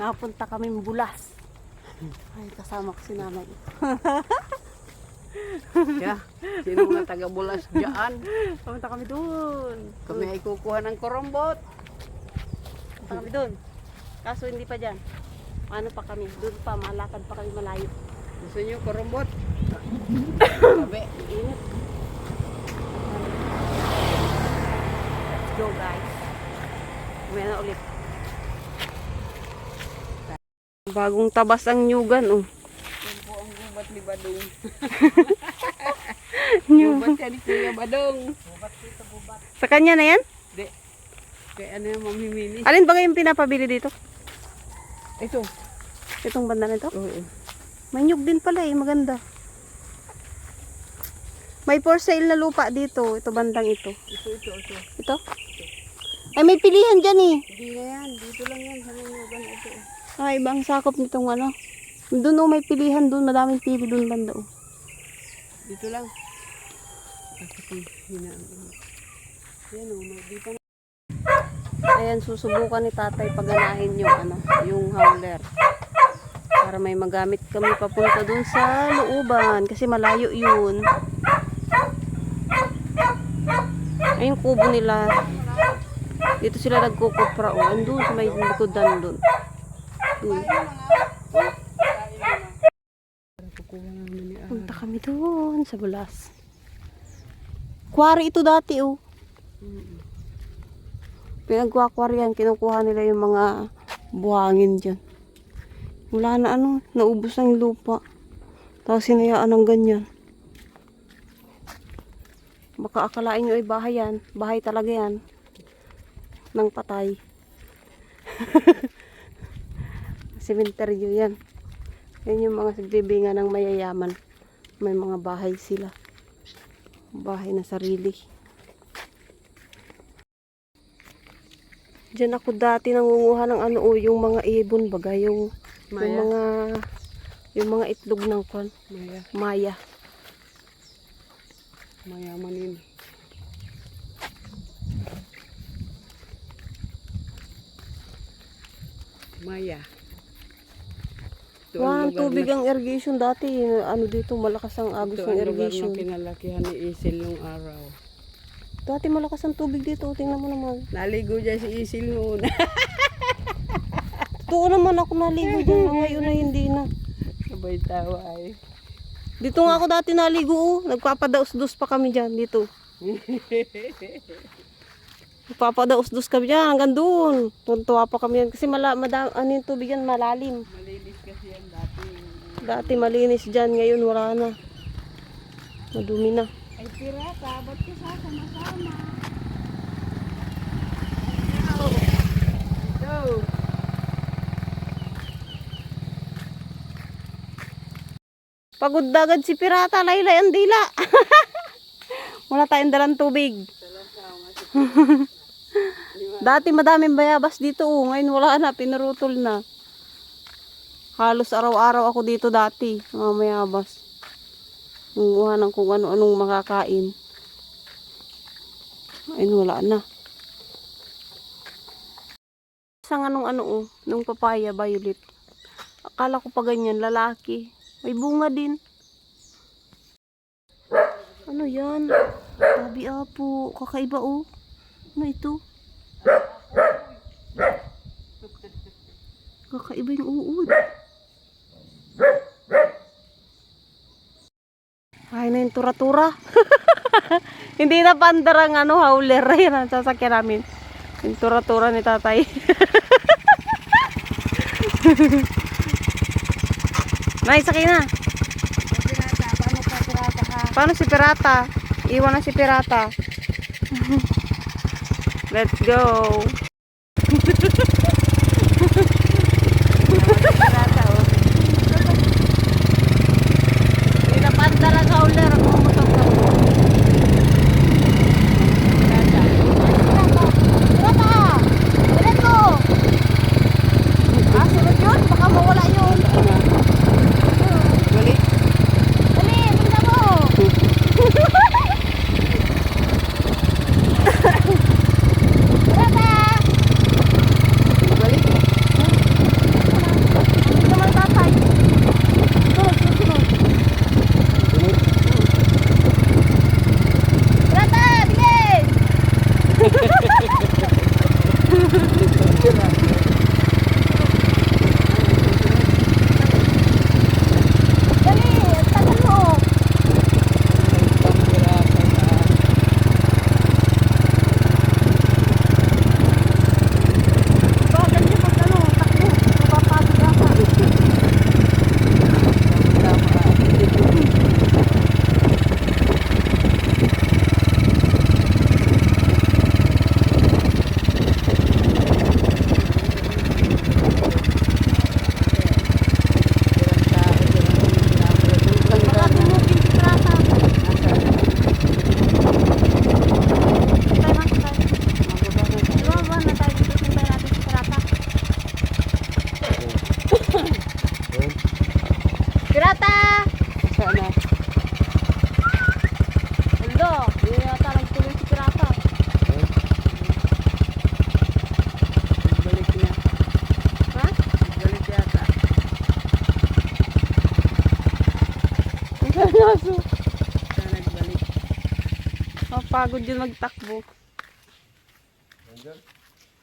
Nakapunta kami Bulas. Ay, kasama ko si nanay. Yeah. Sino mga taga-Bulas dyan? Pumunta kami doon. Kami ay kukuha ng korombot. Pumunta kami doon. Kaso hindi pa dyan. Ano pa kami? Doon pa, malakad pa kami malayo. Gusto niyo korombot? Sabi. Init. Let's go guys. Kumaya na ulit. Bagong tabas ang nyugan, oh. Yan po ang gubat ni Badong. Gubat ka ni Kuya Badong. Sa kanya na yan? Di. Kaya ano yung mamimini? Alin ba yung pinapabili dito? Ito. Itong banda na ito? Oo. May nyug din pala eh, maganda. May for sale na lupa dito, ito bandang ito. Ito. Ito? Ay, may pilihan dyan eh. Hindi na yan. Dito lang yan. Sa nunugan ito. Ay, ibang sakop nitong ano. Doon oh, may pilihan doon, madaming pili doon banda oh. Dito lang. Kasi hinaan. Yan o. Dito na. Ayan, susubukan ni tatay paganahin yung ano, yung howler. Para may magamit kami papunta doon sa looban kasi malayo yun. Ay, yung kubo nila. Dito sila nagkukupra oh. Andun sa may likodan doon. Punta kami doon sa Bulas. Quarry ito dati oh. Pinagkwakwarihan, kinukuha nila yung mga buhangin dyan. Wala na ano, naubos ang lupa. Tapos sinayaan ng ganyan. Baka akalain nyo ay bahay yan. Bahay talaga yan. Nang patay. Sementeryo yan. Yan yung mga siglibingan ng mayayaman. May mga bahay sila. Bahay na sarili. Diyan ako dati nangunguha ng ano o yung mga ibon baga yung mga itlog ng kwan. Maya. Mayamanin. Maya. Wow, tubig ang irrigation dati. Ano dito, malakas ang agos ng irrigation. Ito ang lugar na pinalakihan ni Isil nung araw. Dati malakas ang tubig dito. Tingnan mo naman. Naligo dyan si Isil noon. Totoo naman ako naligo dyan. Ngayon na hindi na. Sabay tawa ay. Dito nga ako dati naligo. Oh. Nagpapadaos-dos pa kami dyan. Dito. Nagpapadaos-dos kami dyan. Hanggang doon. Tuntua pa kami yan. Kasi ano yung tubig yan? Malalim. Malinis kasi yan dati. Dati malinis dyan. Ngayon wala na. Madumi na. Ay pirata, ba't ka sama-sama? Go! Pagod dagad si Pirata. Laylay ang dila. Wala tayong dalang tubig. Dati madaming bayabas dito. Oh. Ngayon wala na. Pinurutol na. Halos araw-araw ako dito dati. Mga mayabas. Nanguha ng kung ano-anong makakain. Ayun, wala na. Isang ano oh, nung papaya, violet. Akala ko pa ganyan, lalaki. May bunga din. Ano yan? Tabi apo. Kakaiba oh. Ano ito? Kakaiba yung uod. Ay na yung tura-tura. Hindi na pandar ang ano, howler. Yan ang sasakyan namin. Yung tura-tura ni tatay. Nay, sakay na. Paano ka pirata ka? Paano si Pirata? Iwan na si Pirata. Let's go. Pirata oh. Hindi na pandar ang howler. Ang mumutog ka. Mawala yun. Balik. Dali, tingnan mo. Tara! Pagod yun magtakbo.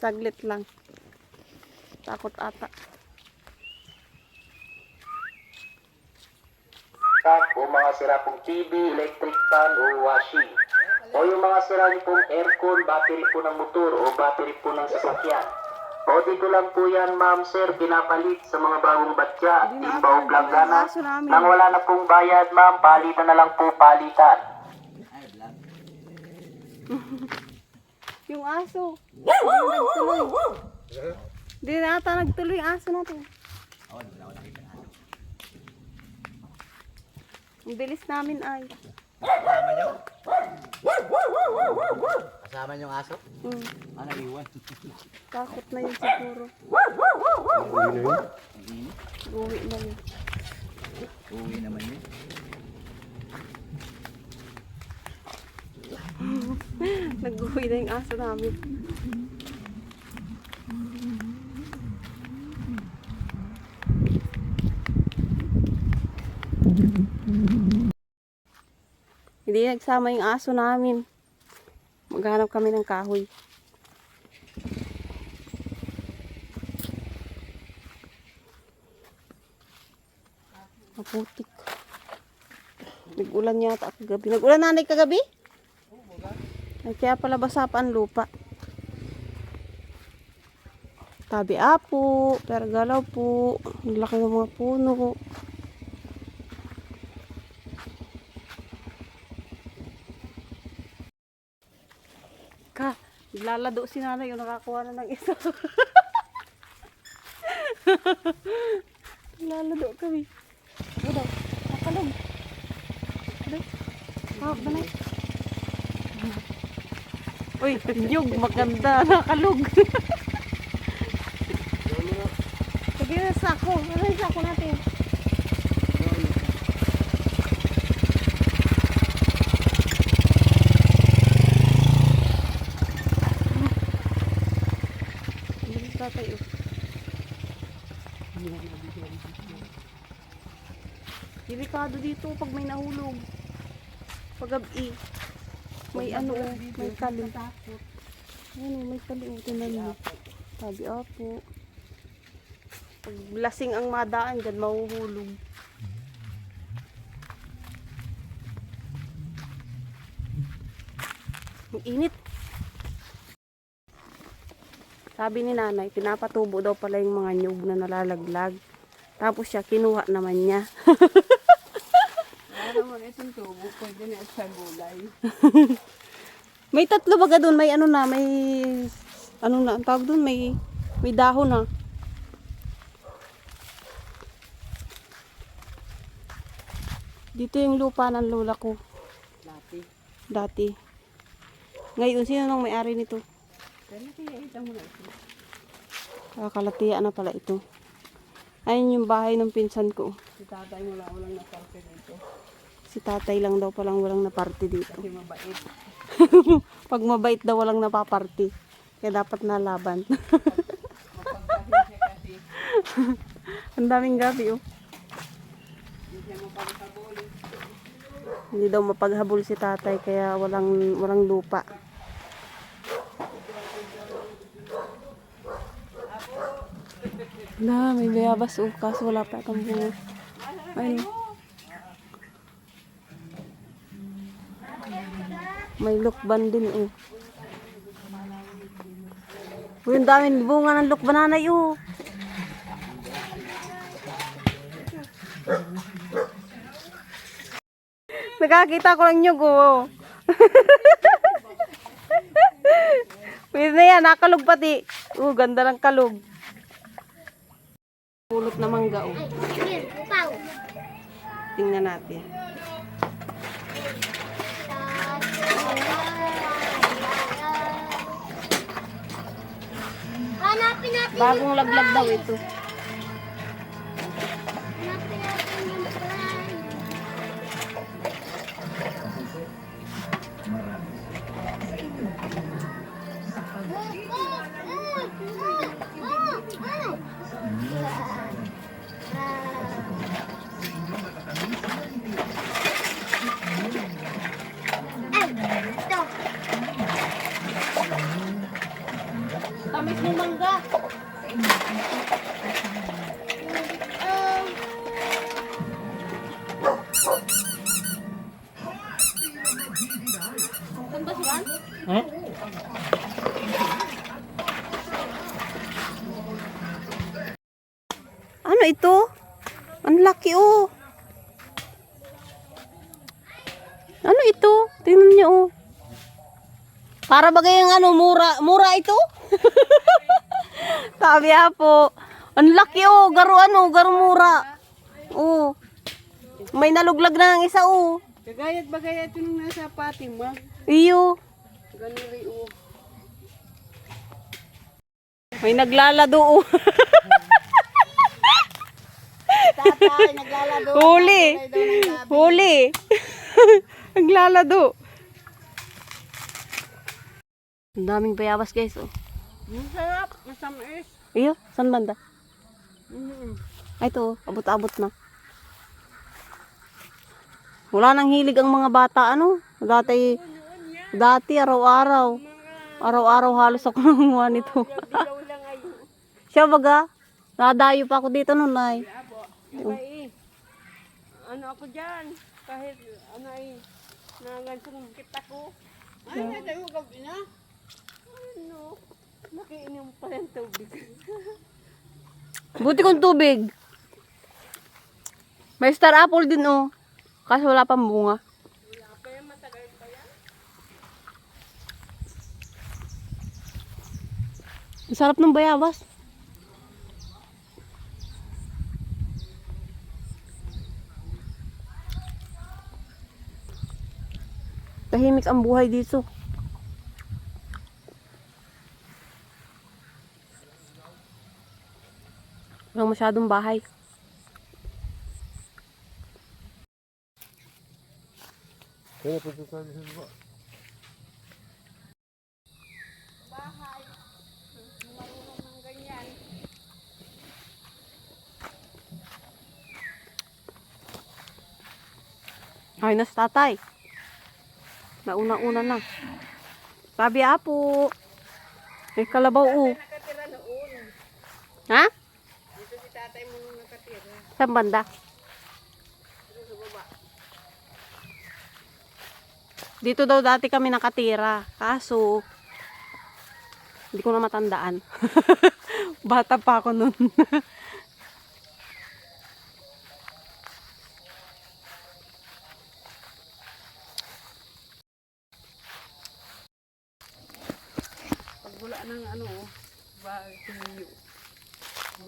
Saglit lang. Takot ata. O mga sira pong TV, electric fan o washing. O yung mga sira pong aircon, battery po ng motor o battery po ng sasakyan. O dito lang po yan, ma'am, sir, pinapalit sa mga bagong batya. Inbound lang gana. Nang wala na pong bayad, ma'am, palitan na lang po, palitan. Yung aso. Nagtuloy. Hindi na ata nagtuloy yung aso natin. Ang bilis namin ay. Kasama nyo? Kasama nyo ang aso? Ah, naiwan. Takot na yun siguro. Uwi na yun. Uwi naman yun. Nag-uwi na yung aso namin. Hindi nagsama yung aso namin. Maghanap kami ng kahoy. Maputik. Nag-ulan yata kagabi. Nag-ulan nanay kagabi? Ay, kaya pala basa pa ang lupa. Tabi apo, pergalaw po. Ang laki ng mga puno. Ka, lalado si nanay yung nakakuha na ng isa. Lalado kami. Ano daw? Nakalog. Ano? Hawak ba na? Uy, nyug, maganda. Nakalog. Sige na sako. Ano yung sako natin? Tayo. Delikado dito pag may nahulog. Pag gabi. May ano, may kalim. Ano, may kalim. Tinan mo. Tabi apo. Pag lasing ang madaan dyan, mahuhulog. Ang init. Sabi ni nanay, pinapatubo daw pala yung mga nyug na nalalaglag. Tapos siya, kinuha naman niya. Ano naman itong tubo, pwede na sa gulay. May tatlo baga doon, may ano na, may ano na, ang tawag doon, may dahon na. Dito yung lupa ng lola ko. Dati. Ngayon, sino nang may-ari nito? Kakalatiya na pala ito. Ayun yung bahay ng pinsan ko. Si tatay mo lang walang naparte dito. Si tatay lang daw palang walang naparte dito. Kasi mabait. Pag mabait daw walang napaparte. Kaya dapat nalaban. Mapagpahil siya kasi. Ang daming gabi oh. Hindi siya mapagpabuli. Hindi daw mapaghabol si tatay kaya walang lupa. Na, may bayabas oh, kaso wala pa itong bunga. Ayun. May lukban din oh. Uy, ang daming bunga ng lukban nanay oh. Nakakita ko lang nyug oh. Pwede na yan, nakalog pati. Ganda ng kalog. Pulot na mangga oh. Tingnan natin. Hanapin natin. Bagong laglag daw ito. Hanapin natin yung plan. Ay, ito. Ano ito? Ang laki oh. Ano ito? Tingnan niyo oh. Para bagay yung ano, mura. Mura ito? Sabi po. Ang laki oh. Garo ano, garo mura. Oh. May naluglag na ng isa oh. Kagayat bagayat yung nasa pating mo. Iyo. Ganun rin oh. May naglalado oh. Tatay, naglalado. Huli. Huli. Naglalado. Ang daming bayabas guys oh. Ang sarap. Masamis. Iyo, saan banda? Mm. Ay ito, abot-abot na. Wala nang hilig ang mga bata ano. Dati araw-araw. Araw-araw halos ako nanguha nito. Dilaw lang ngayon. Siya baga, nadayo pa ako dito nun ay. Diba eh. Ano ako dyan? Kahit ano eh. Nangansong kita ko. Ay, natayo gabi na. Ano? Nakiinom pa ng tubig. Buti kong tubig. May star apple din oh. Kasi wala pang bunga. Wala pa yan, matagal pa yan. Ang sarap ng bayabas. Tahimik ang buhay dito. Walang masyadong bahay. Ay, nas tatay. Nauna-una na. Sabi apo. May kalabaw oh. Nakatira noon. Ha? Dito si tatay mo nung nakatira. Saan banda? Dito daw dati kami nakatira. Kaso, hindi ko na matandaan. Bata pa ako nun. Pag wala ng ano, ba, tiniyo.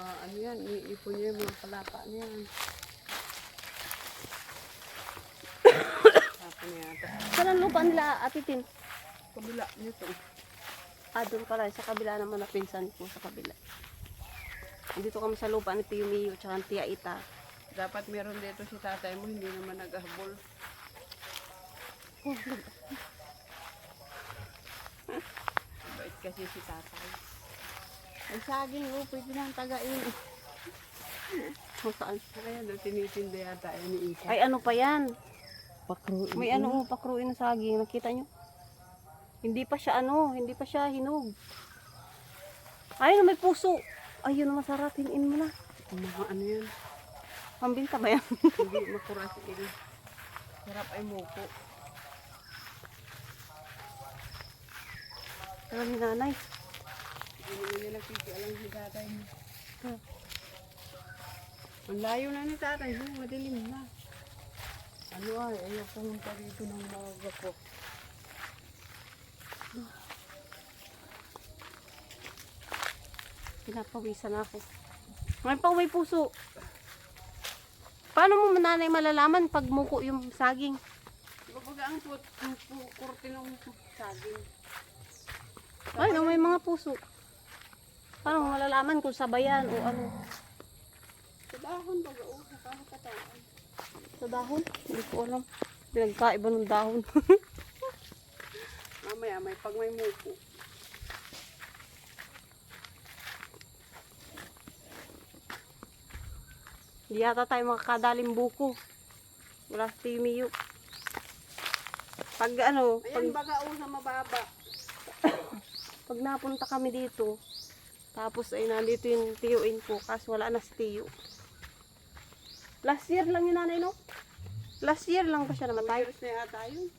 Ano yan, iipon niya yung mga palapa niyan. Tapos niya ata. Saan ang lupa nila, Ate Tin? Kabila nito. Ah, doon pala. Sa kabila naman na pinsan ko sa kabila. Dito kami sa lupa ni Tio Mio tsaka ni Tia Ita. Dapat meron dito si tatay mo, hindi naman naghahabol. Bait kasi si tatay. Ay saging, oh, pwede nang tagain. Kung saan? Kaya doon tinitinda yata yan ni Isa. Ay, ano pa yan? Pakruin. May ano, pakruin na saging. Nakita nyo? Hindi pa siya ano, hindi pa siya hinog. Ayun, may puso. Ayun, masarap. Hinin mo na. Mga ano yan. Pambinta ba yan? Hindi makurasin. Sarap ay muko. Sarap ni nanay. Hindi naman niya nakikialam si tatay mo. Ang layo na ni tatay mo, madilim na. Ano ay, ayaw pumunta dito ng mga ko. Pinapawisan ako. Ngayon pa may puso. Paano mo nanay malalaman pag muko yung saging? Babaga ang kurti ng saging. Ay, no, may mga puso. Paano mo malalaman kung sabayan o ano? Sa dahon baga, oh, nakakatawan. Sa dahon? Hindi ko alam. Pinagkaiba ng dahon. Mamaya, pag may muko. Hindi yata tayo makakadaling buko. Wala si Miyo. Pag ano, Ayan, baga, oh, sa mababa. pag napunta kami dito, tapos ay nandito yung tiyuin ko, kaso wala na si tiyo. Last year lang yun nanay, no? Last year lang pa siya namatay. Years na yata yun.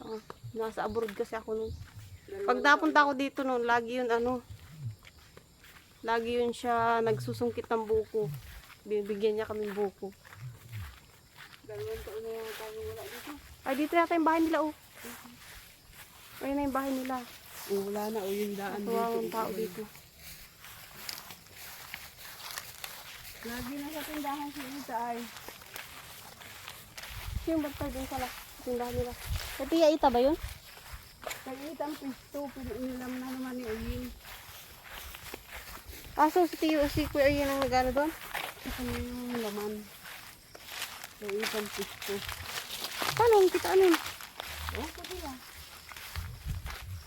Oo, nasa abroad kasi ako nun. Pag napunta ako dito nun, lagi yun ano, lagi yun siya nagsusungkit ng buko. Bibigyan niya kaming buko. 2 taon na yung tayo wala dito. Ay, dito yata yung bahay nila, oh. Ayun na yung bahay nila. Wala na o yung daan Tuwang dito. tao dito. Lagi na sa tindahan si Ita ay. Yung bantay din pala. Tindahan nila. Sa Tia Ita ba yun? Kag-itang pisto, pinilam na naman ni Oyin. So si Kuya Ian ang nagano doon? Ito na yung laman. Kag-itang pisto. Paano? Kita ano? Oh, pati lang.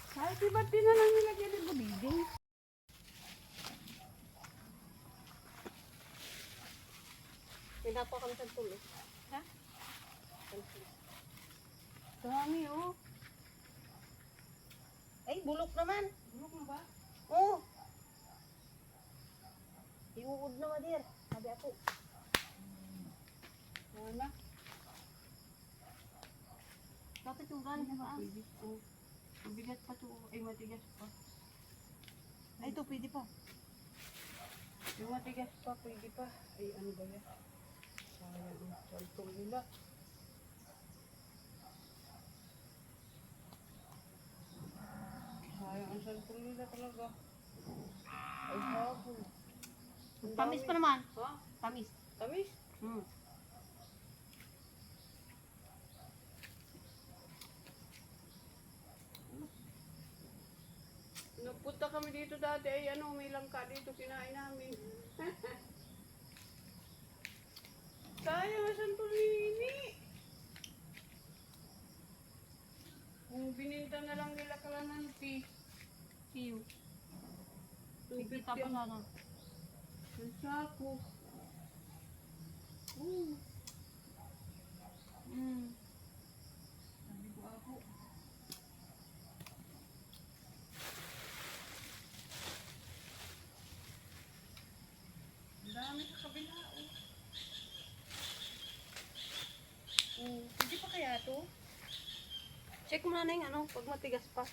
Kahit iba't din na lang nilagyan ng budiding. Pinapa kami sa tulo. Ha? Dami oh. Ay, bulok naman. Bulok na ba? Oo. Iuud na madir. Sabi ako. Wala. Bakit yung galing ba? Pwede. Oh. Mabigat pa to. Ay, matigas pa. Ay, ito pwede pa. Yung matigas pa, pwede pa. Ay, ano ba yan? Sayang ang saltong nila. Sayang ang saltong nila talaga. Ay, habol. Ang Tamis dami. pa naman. Ha? Tamis. Tamis? Hmm. Nagpunta kami dito dati, ay ano, may langka dito, kinain namin. Sayang ang Santolini. Kung bininta na lang nila kalananti. Siyo. Tubig Kita pa yan. sana. Ang sako. Oo. Sabi ko ako. Ang dami sa kabila. Oh. Hindi pa kaya to? Check mo na yung ano, pag matigas pa.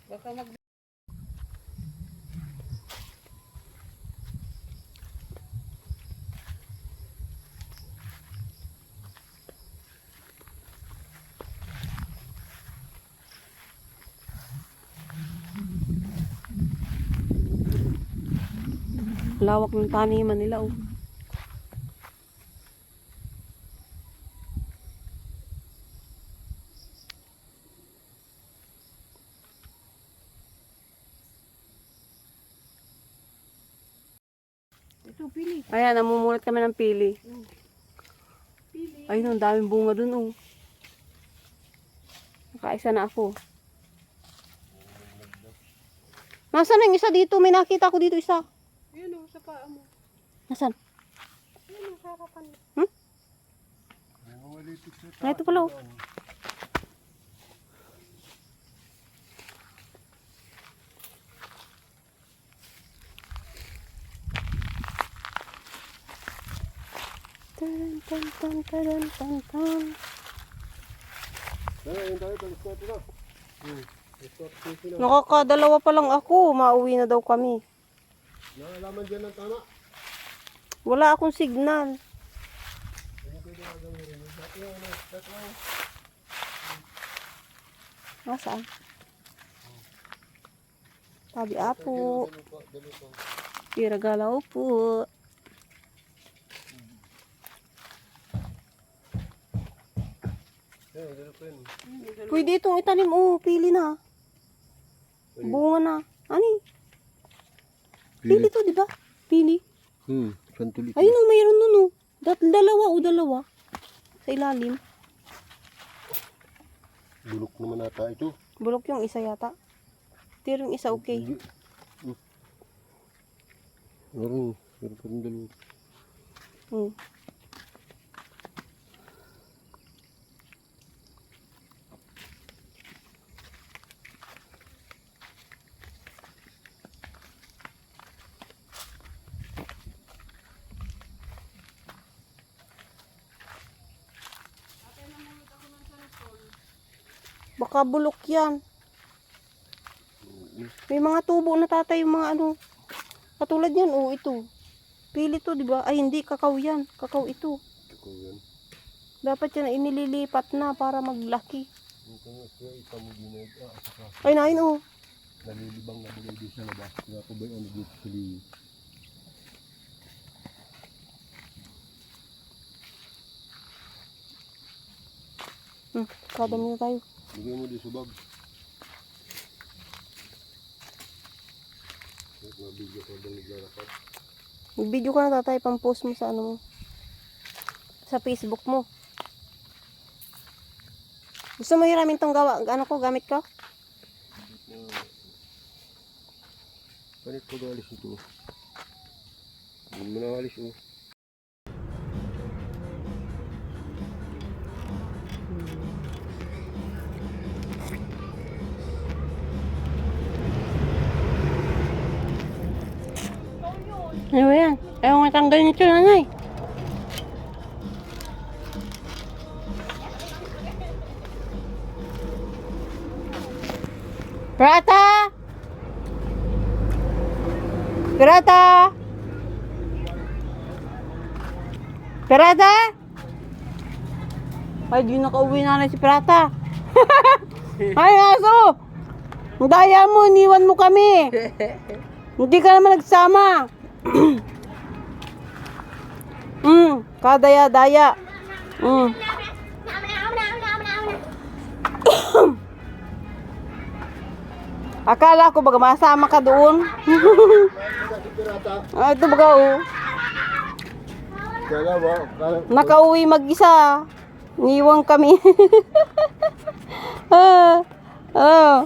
Baka mag... Lawak ng taniman nila, oh. Ito, pili. Ayan, namumulat kami ng pili. Pili. Ayun, ang daming bunga dun, oh. Nakaisa na ako. Nasaan na yung isa dito? May nakita ko dito isa. Yun o, sa paa mo. Nasaan? Yun o, sa harapan. Ah, ito pala, oh. Tan, tan, tan, tan, tan, tan. Nakakadalawa pa lang ako. Mauwi na daw kami. Nalaman dyan ng tama. Wala akong signal. Nasaan? Tabi apo. Piragalaw po. Pwede itong itanim. Oh, pili na. Bunga na. Ani? Pili to, di ba? Pili. Santuli. Ayun oh, mayroon nun oh. Dalawa. Sa ilalim. Bulok naman ata ito. Bulok yung isa yata. Pero yung isa okay. Hindi. Meron pa rin dalawa. Hmm. Baka bulok yan. May mga tubo na tatay yung mga ano. Katulad yan, oh, ito. Pili to, di ba? Ay, hindi, kakao yan. Kakao ito. Ito yan. Dapat yan na inililipat na para maglaki. Ito nga siya, ipamugin na saka Ay, nain, oh. nalilibang na bagay din sa labas. Kaya ako ba yung dito sa liyo? Kadami na tayo. Lagay mo din sa bag. Mabigyo ko bang naglalakad. Mag-video ka na, tatay, pang-post mo sa ano mo. Sa Facebook mo. Gusto mo hiramin tong ano ko, gamit ko? Panit ko galis ito. Hindi mo na alis oh. Ano ba yan? Ayaw nga tanggal nito, nanay. Pirata! Pirata! Pirata! Ay, di nakauwi na si Pirata. Ay, aso! Ang daya mo, iniwan mo kami. Hindi ka naman nagsama. Kadaya-daya. Akala ko baga masama ka doon. Ah, ito baga oh. Kaya ba? Nakauwi mag-isa. Niwang kami. Ah, oh.